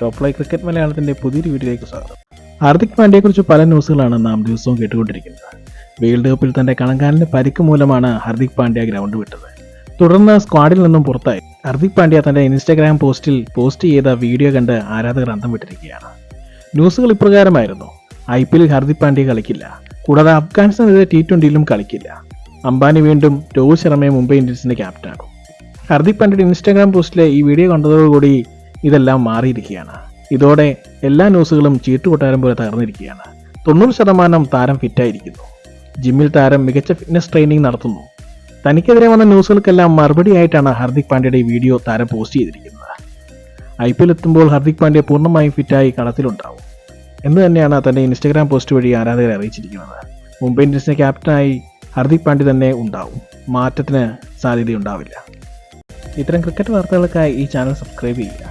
Top ലൈ cricket മലയാളത്തിന്റെ പുതിയൊരു വീഡിയോയിലേക്ക് സ്വാഗതം. ഹാർദിക് പാണ്ഡ്യയെക്കുറിച്ച് പല ന്യൂസുകളാണ് നാം ദിവസവും കേട്ടുകൊണ്ടിരിക്കുന്നത്. വേൾഡ് കപ്പിൽ തന്റെ കളങ്കാലിന് പരിക്ക് മൂലമാണ് ഹാർദിക് പാണ്ഡ്യ ഗ്രൗണ്ട് വിട്ടത്. തുടർന്ന് സ്ക്വാഡിൽ നിന്നും പുറത്തായി. ഹാർദിക് പാണ്ഡ്യ തന്റെ ഇൻസ്റ്റാഗ്രാം പോസ്റ്റിൽ പോസ്റ്റ് ചെയ്ത വീഡിയോ കണ്ട് ആരാധകർ അന്തം വിട്ടിരിക്കുകയാണ്. ന്യൂസുകൾ ഇപ്രകാരമായിരുന്നു: IPL ഹാർദിക് പാണ്ഡ്യ കളിക്കില്ല, കൂടാതെ അഫ്ഗാനിസ്ഥാനെതിരെ T20യിലും കളിക്കില്ല. അംബാനി വീണ്ടും രോഹിത് ശർമ്മയെ മുംബൈ ഇന്ത്യൻസിന്റെ ക്യാപ്റ്റനാകും. ഹാർദിക് പാണ്ഡ്യയുടെ ഇൻസ്റ്റാഗ്രാം പോസ്റ്റിലെ ഈ വീഡിയോ കണ്ടതോടുകൂടി ഇതെല്ലാം മാറിയിരിക്കുകയാണ്. ഇതോടെ എല്ലാ ന്യൂസുകളും ചീട്ടുകൊട്ടാരം പോലെ തകർന്നിരിക്കുകയാണ്. 90% താരം ഫിറ്റായിരിക്കുന്നു. ജിമ്മിൽ താരം മികച്ച ഫിറ്റ്നസ് ട്രെയിനിങ് നടത്തുന്നു. തനിക്കെതിരെ വന്ന ന്യൂസുകൾക്കെല്ലാം മറുപടിയായിട്ടാണ് ഹാർദിക് പാണ്ഡ്യയുടെ ഈ വീഡിയോ താരം പോസ്റ്റ് ചെയ്തിരിക്കുന്നത്. IPL എത്തുമ്പോൾ ഹാർദിക് പാണ്ഡ്യ പൂർണ്ണമായും ഫിറ്റായി കളത്തിലുണ്ടാവും എന്ന് തന്നെയാണ് തന്റെ ഇൻസ്റ്റാഗ്രാം പോസ്റ്റ് വഴി ആരാധകരെ അറിയിച്ചിരിക്കുന്നത്. മുംബൈ ഇന്ത്യൻസിന്റെ ക്യാപ്റ്റനായി ഹാർദിക് പാണ്ഡ്യ തന്നെ ഉണ്ടാവും. മാറ്റത്തിന് സാധ്യതയുണ്ടാവില്ല. ഇത്തരം ക്രിക്കറ്റ് വാർത്തകൾക്കായി ഈ ചാനൽ സബ്സ്ക്രൈബ് ചെയ്യുക.